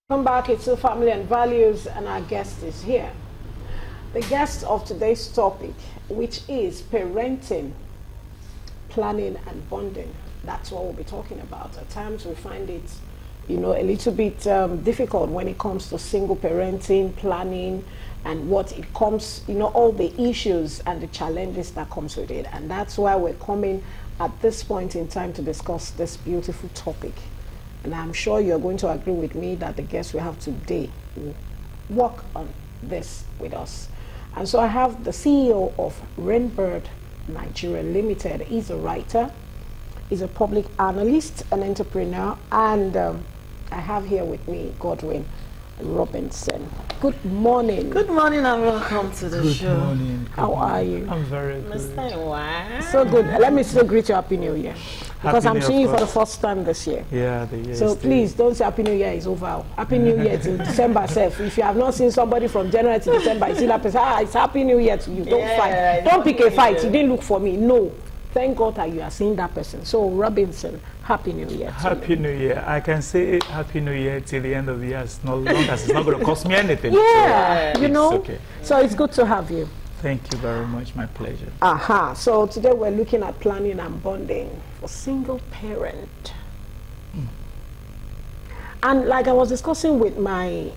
Welcome back. It's the Family and Values, and our guest is here. The guest of today's topic, which is parenting, planning, and bonding. That's what we'll be talking about. At times we find it, a little bit difficult when it comes to single parenting, planning, and what it comes, all the issues and the challenges that comes with it. And that's why we're coming at this point in time to discuss this beautiful topic. And I'm sure you're going to agree with me that the guest we have today will work on this with us. And so I have the CEO of Rainbird Nigeria Limited. He's a writer, he's a public analyst, an entrepreneur, and I have here with me Godwin Robinson. Good morning. Good morning and welcome to the show. Good morning. How are you? I'm very good. So good. Let me still greet you Happy New Year. Because Happy I'm New seeing you Year, for the of course. first time this year. Yeah, the year. So is please don't say Happy New Year is over. Happy New Year till December self. If you have not seen somebody from January to December, you see that person, it's Happy New Year to you. Don't fight. Don't pick a fight. You didn't look for me. No. Thank God that you are seeing that person. So Robinson, Happy New Year. Happy New Year. I can say Happy New Year till the end of the year, as long as it's not going to cost me anything. Yeah, so you know. It's okay. So it's good to have you. Thank you very much. My pleasure. Aha. So today we're looking at planning and bonding for single parent. And like I was discussing with my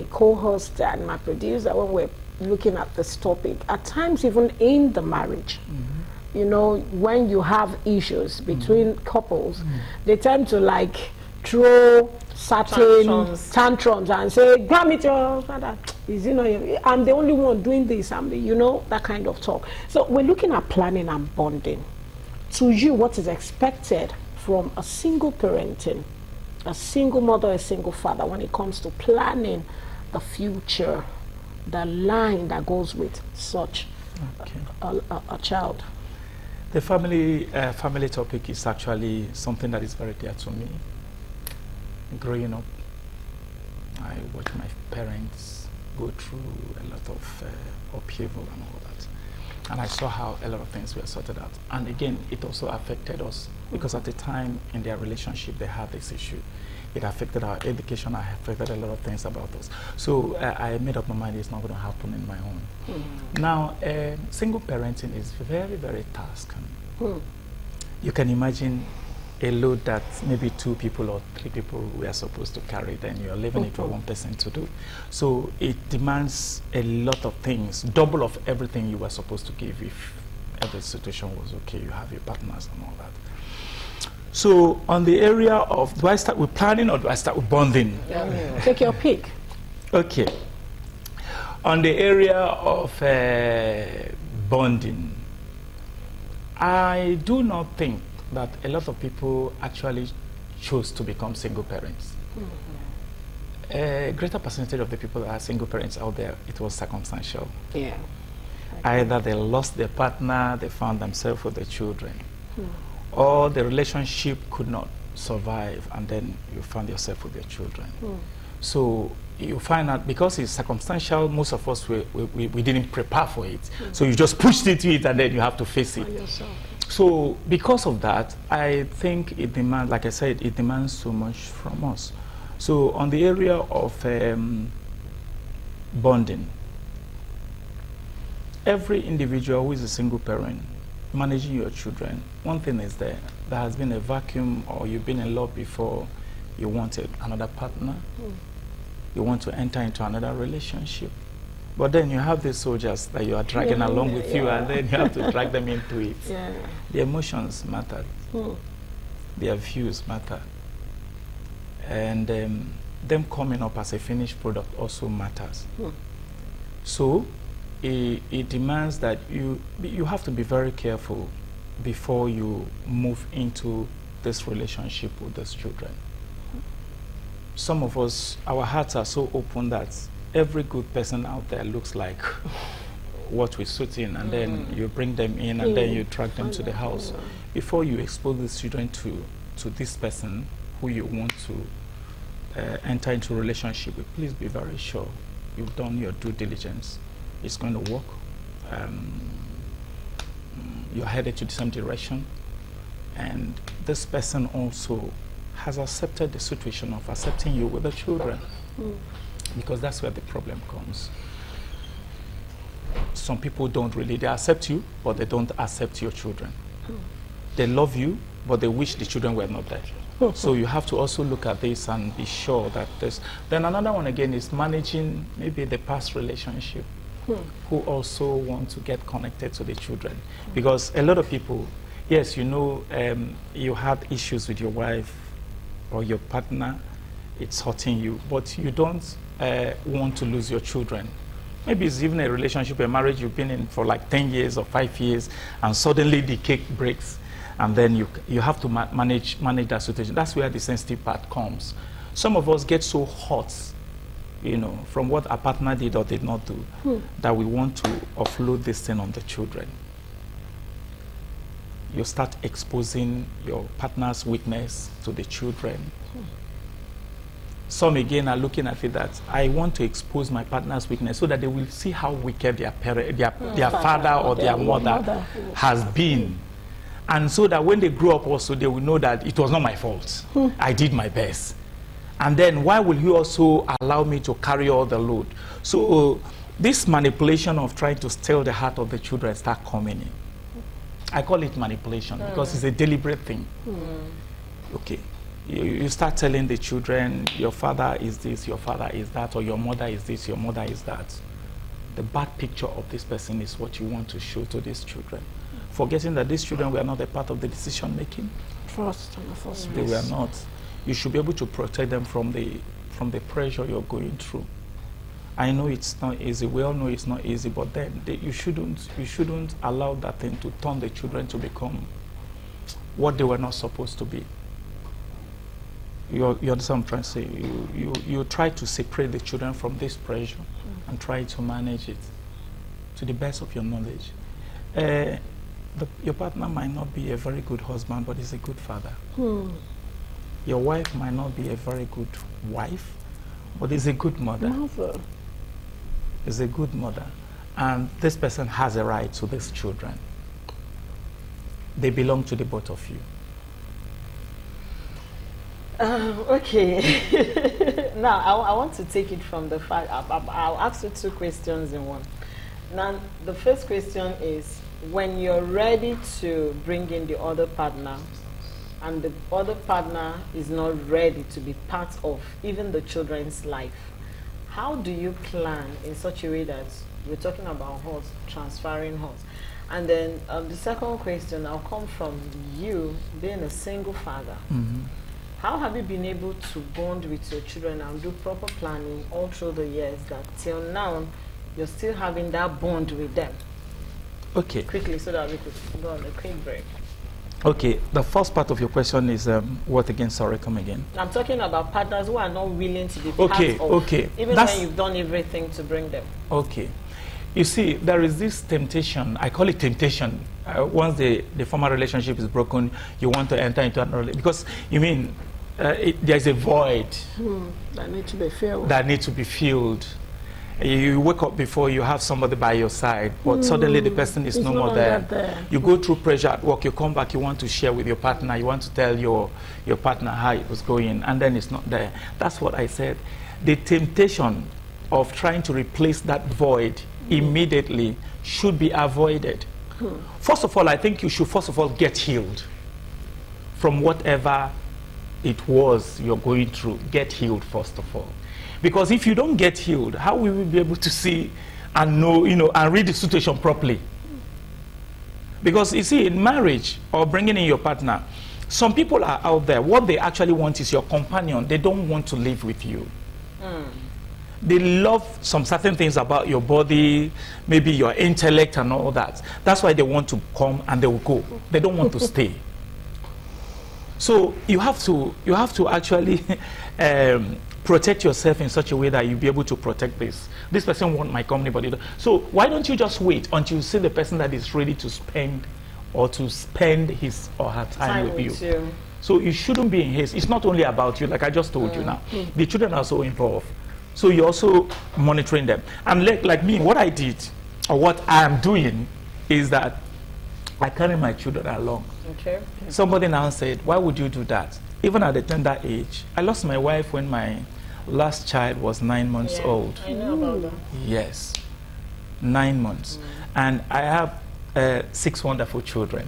co-host and my producer when we're looking at this topic, at times even in the marriage, when you have issues between couples, they tend to like throw certain tantrums and say, "Grab it, your father. I'm the only one doing this." That kind of talk. So we're looking at planning and bonding. To you, what is expected from a single parenting, a single mother, a single father, when it comes to planning the future, the line that goes with such a child? The family topic is actually something that is very dear to me. Growing up, I watched my parents go through a lot of upheaval and all that. And I saw how a lot of things were sorted out. And again, it also affected us because at the time in their relationship, they had this issue. It affected our education, it affected a lot of things about us. So I made up my mind it's not going to happen in my own. Now, single parenting is very, very task. You can imagine a load that maybe 2 people or 3 people were supposed to carry, then you're leaving it for one person to do. So it demands a lot of things, double of everything you were supposed to give if every situation was okay, you have your partners and all that. So on the area of, do I start with planning or do I start with bonding? Take your pick. Okay. On the area of bonding, I do not think that a lot of people actually chose to become single parents. A greater percentage of the people that are single parents out there, it was circumstantial. Yeah. Either they lost their partner, they found themselves with their children, or the relationship could not survive, and then you found yourself with your children. So you find out, because it's circumstantial, most of us, we didn't prepare for it. So you just pushed into it, and then you have to face it. So because of that, I think it demands, like I said, it demands so much from us. So on the area of bonding, every individual who is a single parent, managing your children, one thing is there has been a vacuum, or you've been in love before, you wanted another partner, you want to enter into another relationship. But then you have these soldiers that you are dragging along with you, and then you have to drag them into it. The emotions matter. Their views matter. And them coming up as a finished product also matters. So it demands that you have to be very careful before you move into this relationship with these children. Some of us, our hearts are so open that every good person out there looks like what we suit in, and then you bring them in, and then you drag them to the house. Before you expose these children to this person who you want to enter into a relationship with, please be very sure you've done your due diligence. It's going to work. You're headed to the same direction, and this person also has accepted the situation of accepting you with the children. Because that's where the problem comes. Some people don't really, they accept you, but they don't accept your children. They love you, but they wish the children were not there. So you have to also look at this and be sure that there's... Then another one again is managing maybe the past relationship, who also want to get connected to the children. Because a lot of people, yes, you know, you had issues with your wife or your partner, it's hurting you, but you don't want to lose your children. Maybe it's even a relationship, a marriage you've been in for like 10 years or 5 years, and suddenly the cake breaks, and then you have to manage that situation. That's where the sensitive part comes. Some of us get so hot, you know, from what our partner did or did not do, that we want to offload this thing on the children. You start exposing your partner's weakness to the children. Some again are looking at it that I want to expose my partner's weakness so that they will see how wicked their father or their mother has been. And so that when they grow up also, they will know that it was not my fault. I did my best. And then why will you also allow me to carry all the load? So this manipulation of trying to steal the heart of the children start coming in. I call it manipulation because it's a deliberate thing. Okay. You start telling the children, your father is this, your father is that, or your mother is this, your mother is that. The bad picture of this person is what you want to show to these children. Forgetting that these children were not a part of the decision making. First and the first They place. were not. You should be able to protect them from the pressure you're going through. I know it's not easy. We all know it's not easy, but then you shouldn't allow that thing to turn the children to become what they were not supposed to be. You understand what I'm trying to say? You try to separate the children from this pressure and try to manage it to the best of your knowledge. Your partner might not be a very good husband, but he's a good father. Your wife might not be a very good wife, but is a good mother. Is a good mother. And this person has a right to these children. They belong to the both of you. Okay. Now, I want to take it from the fact, I'll ask you 2 questions in one. Now, the first question is, when you're ready to bring in the other partner, and the other partner is not ready to be part of even the children's life, how do you plan in such a way that we're talking about horse, transferring horse? And then the second question now come from you being a single father. How have you been able to bond with your children and do proper planning all through the years that till now you're still having that bond with them? Okay. Quickly, so that we could go on a quick break. Okay, the first part of your question is what again? Sorry, come again. I'm talking about partners who are not willing to be Okay, part of, okay. even when you've done everything to bring them. Okay. You see, there is this temptation, I call it temptation. Once the former relationship is broken, you want to enter into another relationship. Because, you mean, there's a void That need to be filled. that needs to be filled. You wake up before you have somebody by your side, but suddenly the person is It's no no more longer there. there. You go through pressure at work, you come back, you want to share with your partner, you want to tell your partner how it was going, and then it's not there. That's what I said. The temptation of trying to replace that void immediately should be avoided. First of all, I think you should first of all get healed from whatever it was you're going through. Get healed first of all. Because if you don't get healed, how will we be able to see and know, and read the situation properly? Because you see, in marriage or bringing in your partner, some people are out there, what they actually want is your companion. They don't want to live with you. They love some certain things about your body, maybe your intellect and all that. That's why they want to come and they will go. They don't want to stay. So you have to actually protect yourself in such a way that you'll be able to protect this. This person wants my company, but so why don't you just wait until you see the person that is ready to spend his or her time with you. So you shouldn't be in haste. It's not only about you, like I just told you now. The children are so involved. So you're also monitoring them. And like me, what I did, or what I am doing, is that I carry my children along. Okay. Somebody now said, why would you do that? even at a tender age. I lost my wife when my last child was 9 months old. I know about that. Yes, 9 months. And I have 6 wonderful children.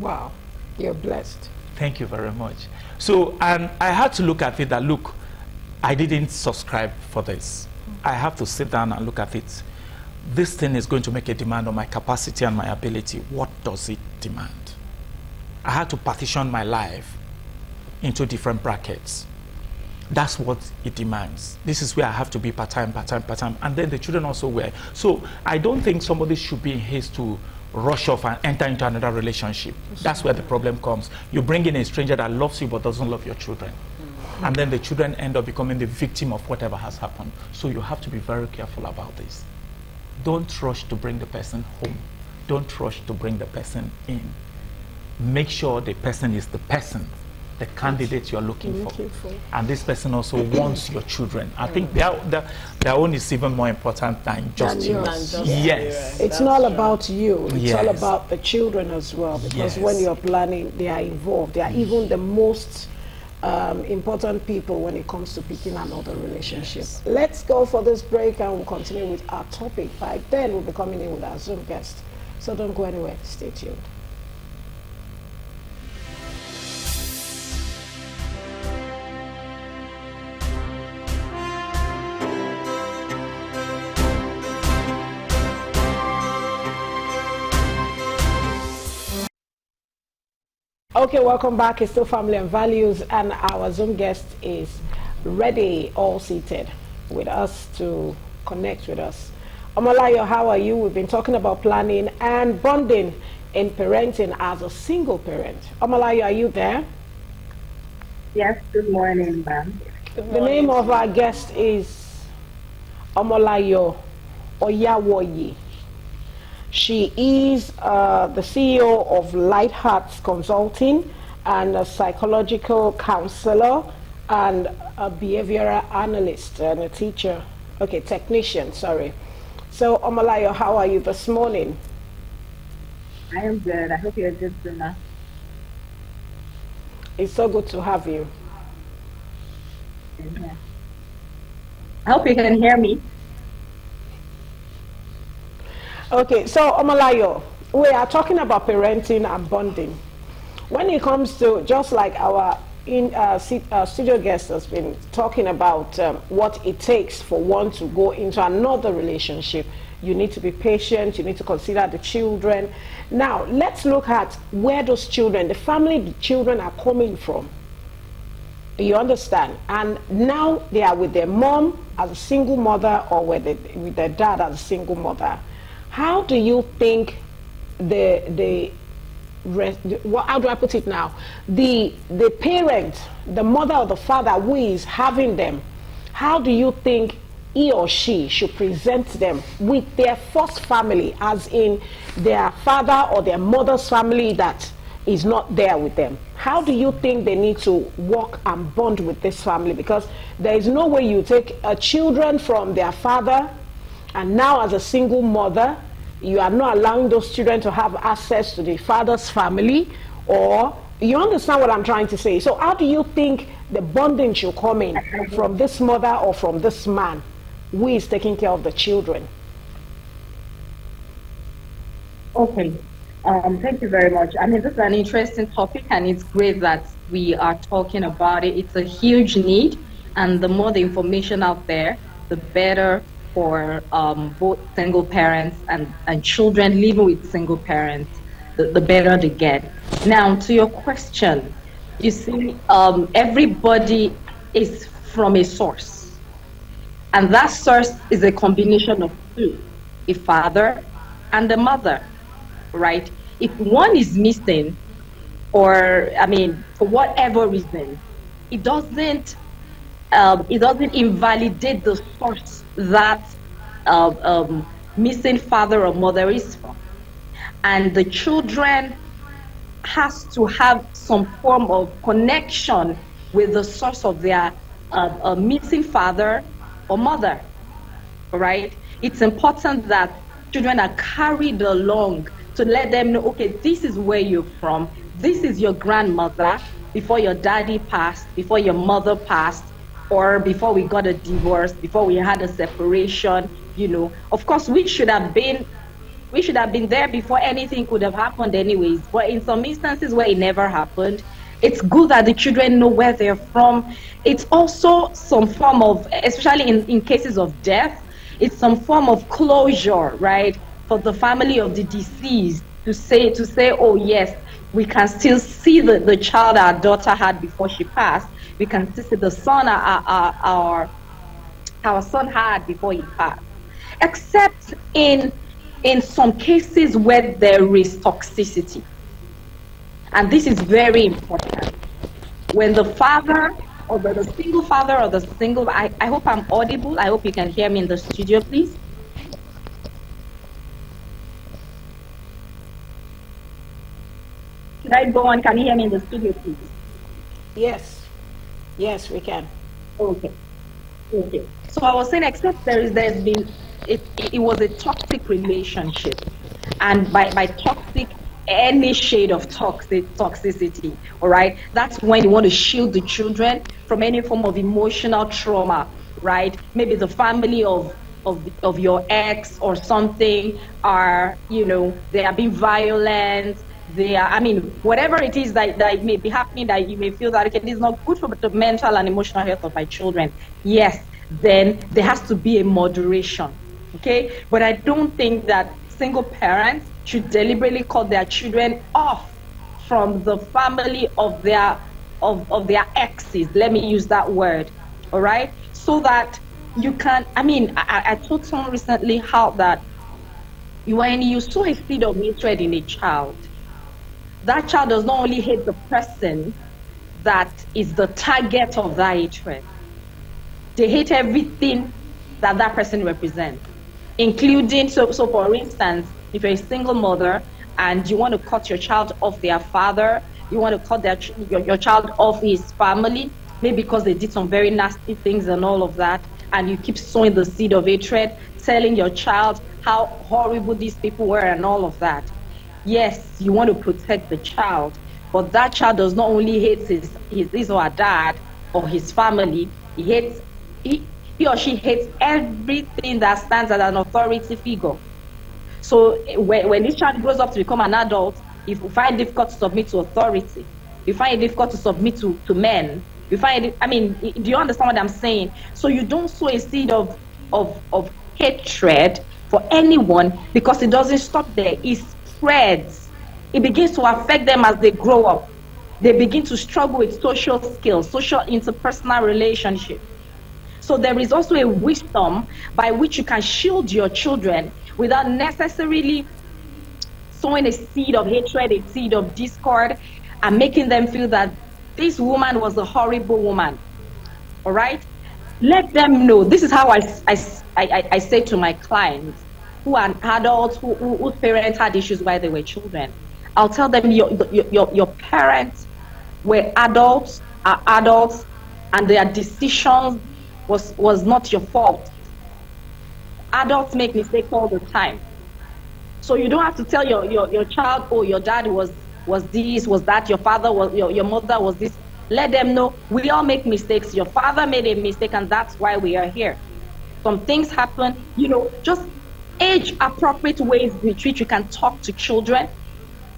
Wow, you're blessed. Thank you very much. So, and I had to look at it that, look, I didn't subscribe for this. I have to sit down and look at it. This thing is going to make a demand on my capacity and my ability. What does it demand? I had to partition my life into different brackets. That's what it demands. This is where I have to be part-time, part-time, part-time. And then the children also were. So I don't think somebody should be in haste to rush off and enter into another relationship. That's where the problem comes. You bring in a stranger that loves you but doesn't love your children. And then the children end up becoming the victim of whatever has happened. So you have to be very careful about this. Don't rush to bring the person home. Don't rush to bring the person in. Make sure the person is the person, the candidate you're looking for. And this person also wants your children. I think their own is even more important than just you. Yes. It's not about you. It's all Yes. about the children as well. Because Yes. when you're planning, they are involved. They are even the most important people when it comes to picking another relationship. Let's go for this break and we'll continue with our topic. By then, we'll be coming in with our Zoom guest. So don't go anywhere. Stay tuned. Okay, welcome back. It's still Family and Values, and our Zoom guest is ready, all seated with us to connect with us. Omolayo, how are you? We've been talking about planning and bonding in parenting as a single parent. Omolayo, are you there? Yes, good morning, ma'am. The name of our guest is Omolayo Oyawoyi. She is the CEO of Light Hearts Consulting and a psychological counselor and a behavioral analyst and a teacher. Okay, technician, sorry. So, Omolayo, how are you this morning? I am good. I hope you're good, Zuma. It's so good to have you. I hope you can hear me. Okay, so Omolayo, we are talking about parenting and bonding. When it comes to, just like our studio guest has been talking about what it takes for one to go into another relationship, you need to be patient, you need to consider the children. Now, let's look at where those children, the family the children are coming from. You understand? And now they are with their mom as a single mother or with their dad as a single mother. How do you think how do I put it now? The parent, the mother or the father who is having them, how do you think he or she should present them with their first family, as in their father or their mother's family that is not there with them? How do you think they need to work and bond with this family? Because there is no way you take children from their father, and now as a single mother, you are not allowing those children to have access to the father's family, or you understand what I'm trying to say. So how do you think the bonding should come in from this mother or from this man who is taking care of the children? Okay. Thank you very much. I mean, this is an interesting topic, and it's great that we are talking about it. It's a huge need, and the more the information out there, the better for both single parents and children living with single parents, the better they get. Now, to your question, you see, everybody is from a source, and that source is a combination of two, a father and a mother, right? If one is missing, or I mean, for whatever reason, it doesn't invalidate the source that missing father or mother is from. And the children has to have some form of connection with the source of their missing father or mother, right? It's important that children are carried along to let them know, okay, this is where you're from, this is your grandmother, before your daddy passed, before your mother passed, or before we got a divorce, before we had a separation, you know. Of course, we should have been there before anything could have happened anyways. But in some instances where it never happened, it's good that the children know where they're from. It's also some form of, especially in cases of death, it's some form of closure, right? For the family of the deceased to say, oh yes, we can still see the child our daughter had before she passed. We can still see the son our son had before he passed. Except in some cases where there is toxicity. And this is very important. When the father, or the single father, or the single, I hope I'm audible. I hope you can hear me in the studio, please. Should I go on? Can you hear me in the studio, please? Yes. Yes, we can. Okay. So I was saying, except there's been, it was a toxic relationship. And by toxic, any shade of toxicity, all right? That's when you want to shield the children from any form of emotional trauma, right? Maybe the family of your ex or something are, you know, they are being violent. They are, I mean, whatever it is that may be happening, that you may feel that, okay, this is not good for the mental and emotional health of my children. Yes, then there has to be a moderation, okay? But I don't think that single parents should deliberately cut their children off from the family of their exes. Let me use that word, all right? So that you can, I mean, I told someone recently how that when you sow a seed of hatred in a child, that child does not only hate the person that is the target of that hatred, they hate everything that person represents, including, so for instance, if you're a single mother and you want to cut your child off their father, you want to cut your child off his family, maybe because they did some very nasty things and all of that, and you keep sowing the seed of hatred, telling your child how horrible these people were and all of that. Yes, you want to protect the child, but that child does not only hate his or her dad or his family, he or she hates everything that stands as an authority figure. So when this child grows up to become an adult, if you find it difficult to submit to authority, you find it difficult to submit to men, you find it, I mean, do you understand what I'm saying? So you don't sow a seed of hatred for anyone, because it doesn't stop there. It spreads. It begins to affect them as they grow up. They begin to struggle with social skills, social interpersonal relationships. So there is also a wisdom by which you can shield your children without necessarily sowing a seed of hatred, a seed of discord, and making them feel that this woman was a horrible woman. All right? Let them know. This is how I say to my clients who are adults, whose parents had issues while they were children. I'll tell them your parents were adults, are adults, and their decisions was not your fault. Adults make mistakes all the time. So you don't have to tell your child, oh, your dad was this, was that, your father was, your mother was this. Let them know we all make mistakes. Your father made a mistake, and that's why we are here. Some things happen, you know, just age-appropriate ways with which you can talk to children,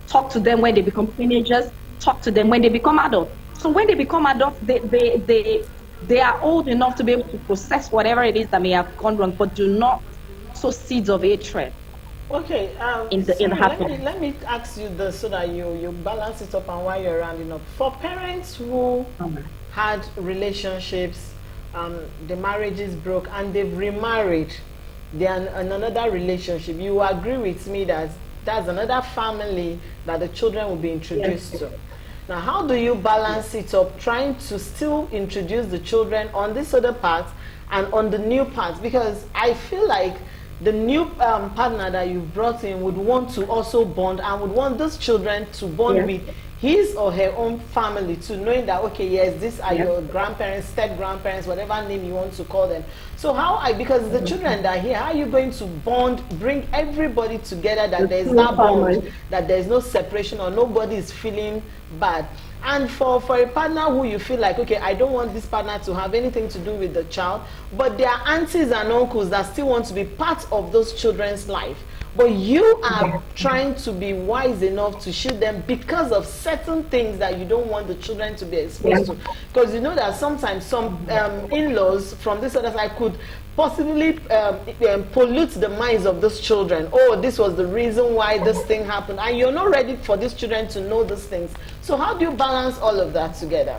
talk to them when they become teenagers, talk to them when they become adults. So when they become adults, they are old enough to be able to process whatever it is that may have gone wrong, but do not sow seeds of hatred. Okay, let me ask you this so that you balance it up, and while you're rounding up. For parents who had relationships, the marriages broke, and they've remarried, they're in another relationship, you agree with me that that's another family that the children will be introduced to. Now, how do you balance it up, trying to still introduce the children on this other part and on the new part? Because I feel like the new partner that you brought in would want to also bond, and would want those children to bond with his or her own family too, knowing that, okay, yes, these are your grandparents, step-grandparents, whatever name you want to call them. So because the children that are here, how are you going to bond, bring everybody together, that there is no bond, that there is no separation, or nobody is feeling bad? And for a partner who you feel like, okay, I don't want this partner to have anything to do with the child, but there are aunties and uncles that still want to be part of those children's life. But you are trying to be wise enough to shield them because of certain things that you don't want the children to be exposed to. Because you know that sometimes some in-laws from this other side could possibly pollute the minds of those children. Oh, this was the reason why this thing happened. And you're not ready for these children to know those things. So how do you balance all of that together?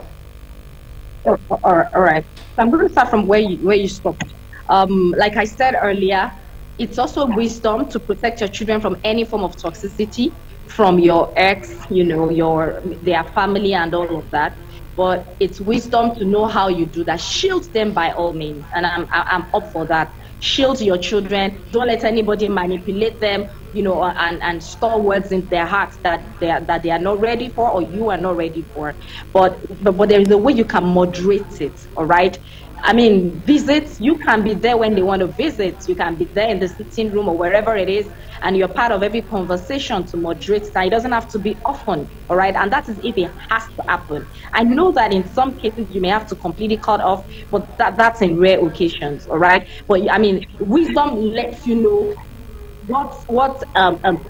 All right. So I'm going to start from where you stopped. Like I said earlier, it's also wisdom to protect your children from any form of toxicity from your ex, their family and all of that. But it's wisdom to know how you do that. Shield them by all means, and I'm up for that. Shield your children. Don't let anybody manipulate them, and store words in their hearts that they are not ready for, or you are not ready for. But there is a way you can moderate it. All right. I mean, visits, you can be there when they want to visit. You can be there in the sitting room or wherever it is, and you're part of every conversation to moderate that. It doesn't have to be often, all right? And that is if it has to happen. I know that in some cases you may have to completely cut off, but that's in rare occasions, all right? But I mean, wisdom lets you know what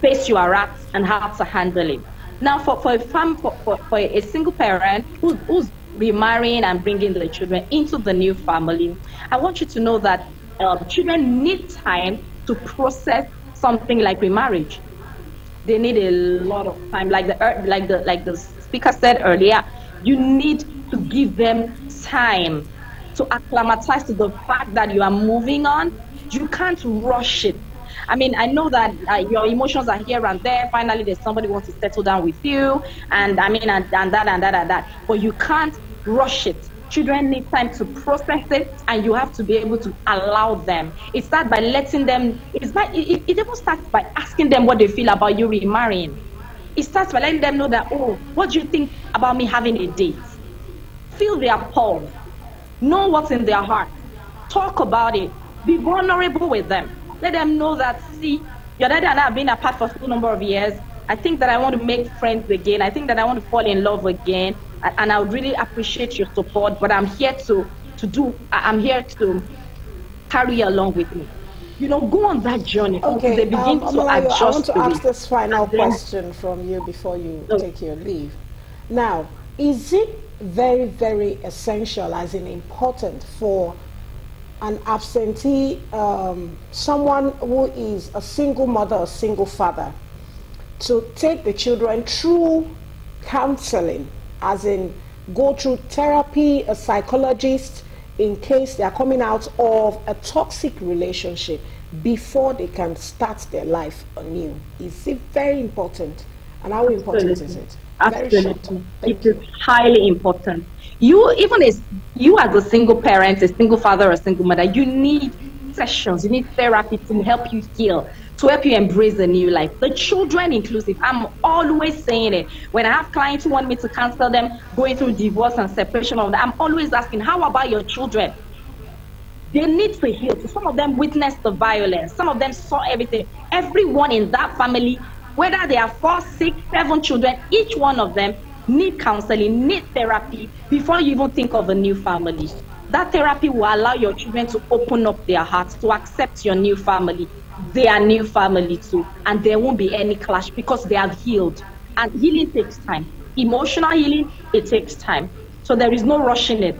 pace you are at and how to handle it. Now, for a single parent who's remarrying and bringing the children into the new family, I want you to know that children need time to process something like remarriage. They need a lot of time, like the speaker said earlier. You need to give them time to acclimatize to the fact that you are moving on. You can't rush it. I mean, I know that your emotions are here and there. Finally, there's somebody who wants to settle down with you, and I mean, and that. But you can't rush it. Children need time to process it, and you have to be able to allow them. It starts by letting them. It even starts by asking them what they feel about you remarrying. It starts by letting them know that, oh, what do you think about me having a date? Feel their pulse. Know what's in their heart. Talk about it. Be vulnerable with them. Let them know that, see, your daddy and I have been apart for a number of years. I think that I want to make friends again. I think that I want to fall in love again. And I would really appreciate your support, but I'm here I'm here to carry you along with me. Go on that journey. Okay, they begin to adjust. I want to ask this final question from you before you take your leave. Now, is it very, very essential, as in important, for an absentee, someone who is a single mother or single father, to take the children through counseling, as in go through therapy, a psychologist, in case they are coming out of a toxic relationship before they can start their life anew? Is it very important? And how important is it? Absolutely. It is highly important. You as a single parent, a single father, or a single mother, you need sessions, you need therapy to help you heal, to help you embrace the new life. The children inclusive. I'm always saying it. When I have clients who want me to counsel them going through divorce and separation of that, I'm always asking, how about your children? They need to heal. So some of them witnessed the violence. Some of them saw everything. Everyone in that family, whether they are 4, 6, 7 children, each one of them need counseling, need therapy before you even think of a new family. That therapy will allow your children to open up their hearts, to accept your new family, their new family too, and there won't be any clash because they have healed. And healing takes time. Emotional healing, it takes time. So there is no rushing it.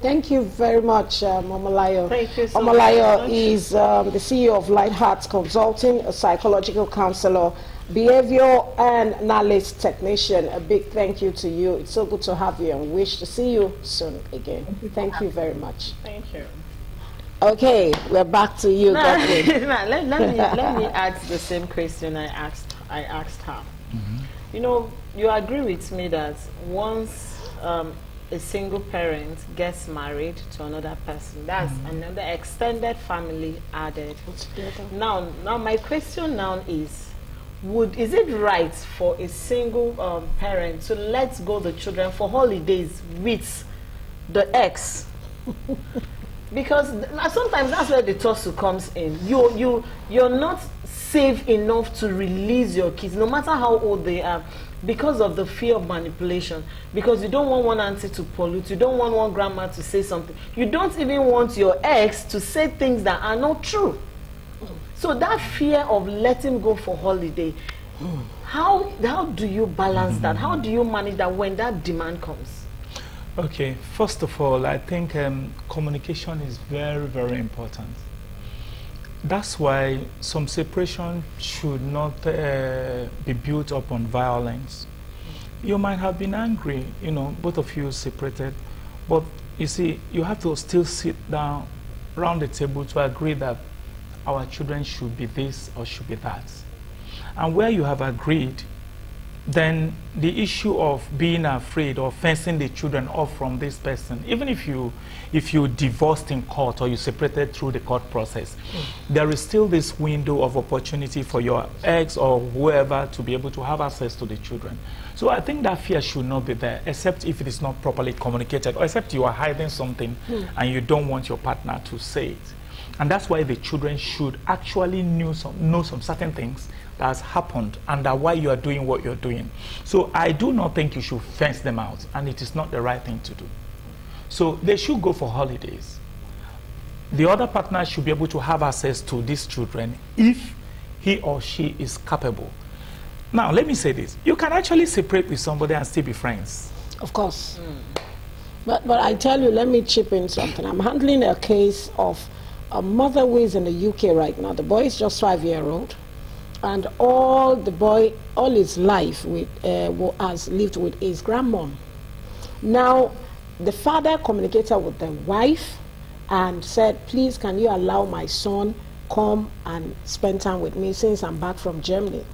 Thank you very much, Omolayo. Thank you so Omolayo much. is the CEO of Light Hearts Consulting, a psychological counselor, behavior and knowledge technician. A big thank you to you. It's so good to have you, and wish to see you soon again. Thank you very much. Thank you. Okay, we're back to you, Godwin. let me ask the same question I asked her. You agree with me that once a single parent gets married to another person, that's another extended family added. Now my question now is it right for a single parent to let go the children for holidays with the ex? Because sometimes that's where the tussle comes in. You're not safe enough to release your kids, no matter how old they are, because of the fear of manipulation. Because you don't want one auntie to pollute, you don't want one grandma to say something, you don't even want your ex to say things that are not true. So that fear of letting go for holiday, how do you balance that? How do you manage that when that demand comes? Okay, first of all, I think communication is very, very important. That's why some separation should not be built upon violence. You might have been angry, you know, both of you separated, but you see, you have to still sit down around the table to agree that our children should be this or should be that. And where you have agreed, then the issue of being afraid or fencing the children off from this person, even if you divorced in court or you separated through the court process, there is still this window of opportunity for your ex or whoever to be able to have access to the children. So I think that fear should not be there, except if it is not properly communicated, or except you are hiding something and you don't want your partner to say it. And that's why the children should actually know some certain things that has happened and that why you are doing what you're doing. So I do not think you should fence them out, and it is not the right thing to do. So they should go for holidays. The other partner should be able to have access to these children if he or she is capable. Now, let me say this. You can actually separate with somebody and still be friends. Of course. But I tell you, let me chip in something. I'm handling a case of a mother who is in the UK right now. The boy is just 5-year-old. And all his life has lived with his grandmom. Now, the father communicated with the wife and said, please, can you allow my son come and spend time with me since I'm back from Germany?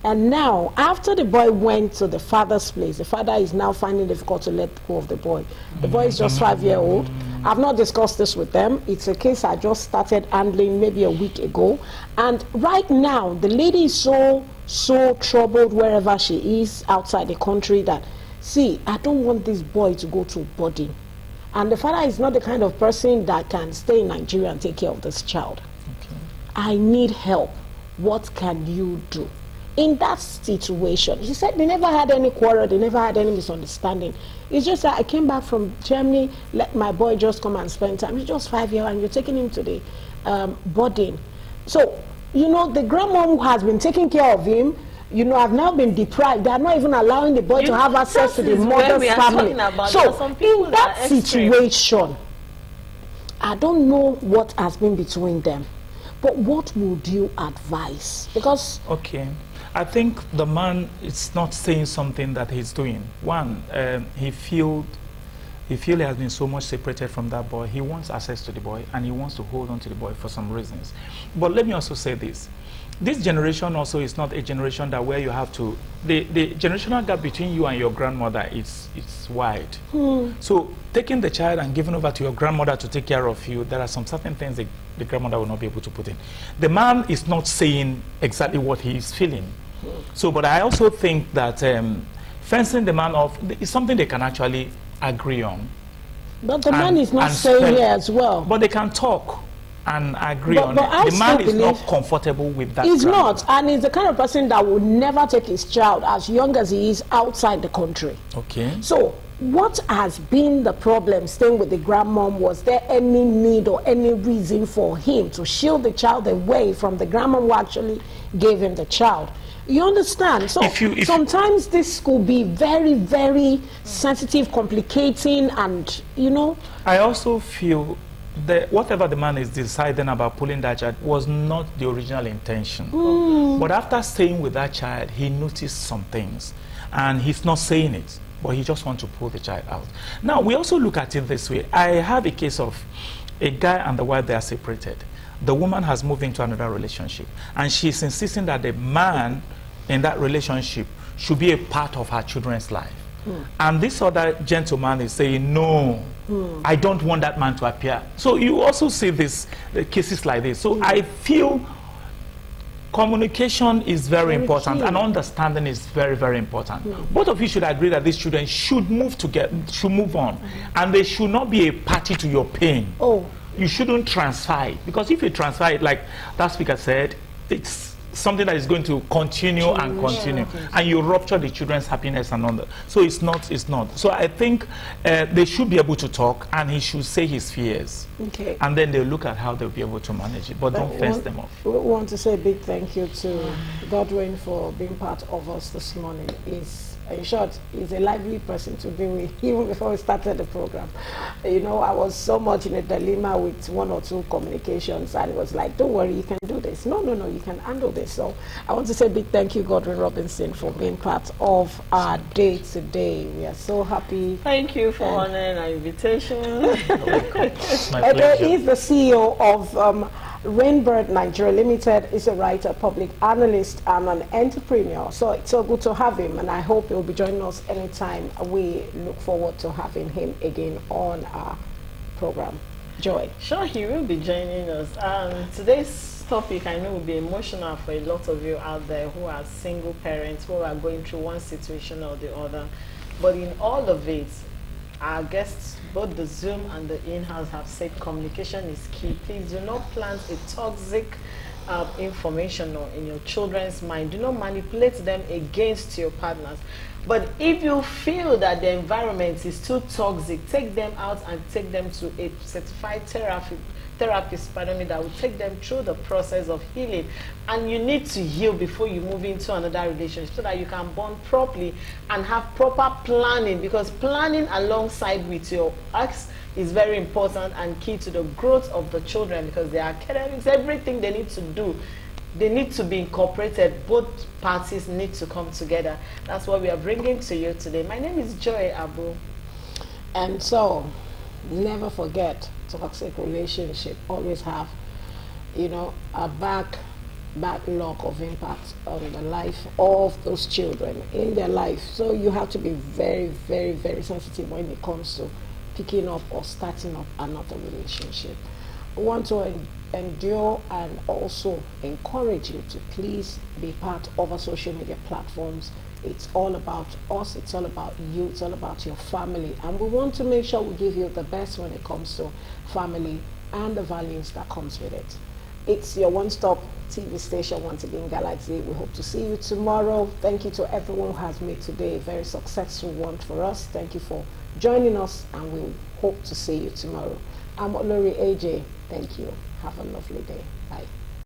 And now, after the boy went to the father's place, the father is now finding it difficult to let go of the boy. The boy is just 5-year-old. I've not discussed this with them. It's a case I just started handling maybe a week ago. And right now, the lady is so troubled wherever she is outside the country that, see, I don't want this boy to go to boarding. And the father is not the kind of person that can stay in Nigeria and take care of this child. Okay. I need help. What can you do? In that situation, he said they never had any quarrel, they never had any misunderstanding. It's just that I came back from Germany, let my boy just come and spend time. He's just 5 years and you're taking him to the boarding. So, you know, the grandmom has been taking care of him, you know, have now been deprived. They are not even allowing the boy to have access to the mother's family. So, in that situation, I don't know what has been between them, but what would you advise? Because... Okay. I think the man is not saying something that he's doing. One, he feels he has been so much separated from that boy. He wants access to the boy, and he wants to hold on to the boy for some reasons. But let me also say this. This generation also is not a generation that where you have to... The generational gap between you and your grandmother is wide. So taking the child and giving over to your grandmother to take care of you, there are some certain things the grandmother will not be able to put in. The man is not saying exactly what he is feeling. So, but I also think that fencing the man off is something they can actually agree on. But the man is not saying here as well. But they can talk and agree on it. The man is not comfortable with that. He's not, and he's the kind of person that will never take his child, as young as he is, outside the country. Okay. So, what has been the problem staying with the grandmom? Was there any need or any reason for him to shield the child away from the grandmom who actually gave him the child? You understand? So sometimes this could be very, very sensitive, complicating, and, you know. I also feel that whatever the man is deciding about pulling that child was not the original intention. But after staying with that child, he noticed some things. And he's not saying it, but he just wants to pull the child out. Now, we also look at it this way. I have a case of a guy and the wife, they are separated. The woman has moved into another relationship, and she's insisting that the man in that relationship should be a part of her children's life. And this other gentleman is saying, no, I don't want that man to appear. So you also see cases like this. So I feel Communication is very Very important, key. and understanding is very, very important. Both of you should agree that these children should move together, should move on, and they should not be a party to your pain. Oh, You shouldn't transfer it, because if you transfer it, like that speaker said, it's something that is going to continue and continue, and you rupture the children's happiness and all that. So it's not. So I think they should be able to talk, and he should say his fears, okay. and then they'll look at how they'll be able to manage it. But don't fence them off. We want to say a big thank you to Godwin for being part of us this morning. In short, he's a lively person to be with, even before we started the program. You know, I was so much in a dilemma with one or two communications, and it was like, don't worry, you can do this. No, you can handle this. So I want to say a big thank you, Godwin Robinson, for being part of our day today. We are so happy. Thank you for honoring our invitation. It's my Ede pleasure. is the CEO of Rainbird Nigeria Limited. Is a writer, public analyst, and an entrepreneur. So it's so good to have him, and I hope he'll be joining us anytime. We look forward to having him again on our program. Joy. Sure, he will be joining us. Today's topic, I know, will be emotional for a lot of you out there who are single parents, who are going through one situation or the other. But in all of it, our guests, both the Zoom and the in-house, have said communication is key. Please do not plant a toxic information in your children's mind. Do not manipulate them against your partners. But if you feel that the environment is too toxic, take them out and take them to a certified therapist, that will take them through the process of healing. And you need to heal before you move into another relationship, so that you can bond properly and have proper planning, because planning alongside with your ex is very important and key to the growth of the children, because their academics, everything they need to do, they need to be incorporated. Both parties need to come together. That's what we are bringing to you today. My name is Joy Abu. And so, never forget, toxic relationship always have, a backlog of impact on the life of those children in their life. So you have to be very, very, very sensitive when it comes to picking up or starting up another relationship. I want to endure and also encourage you to please be part of our social media platforms. It's all about us, it's all about you, it's all about your family, and we want to make sure we give you the best when it comes to family and the values that comes with it. It's your one-stop TV station, once again, Galaxy. We hope to see you tomorrow. Thank you to everyone who has made today a very successful one for us. Thank you for joining us, and we hope to see you tomorrow. I'm Olori AJ. Thank you. Have a lovely day. Bye.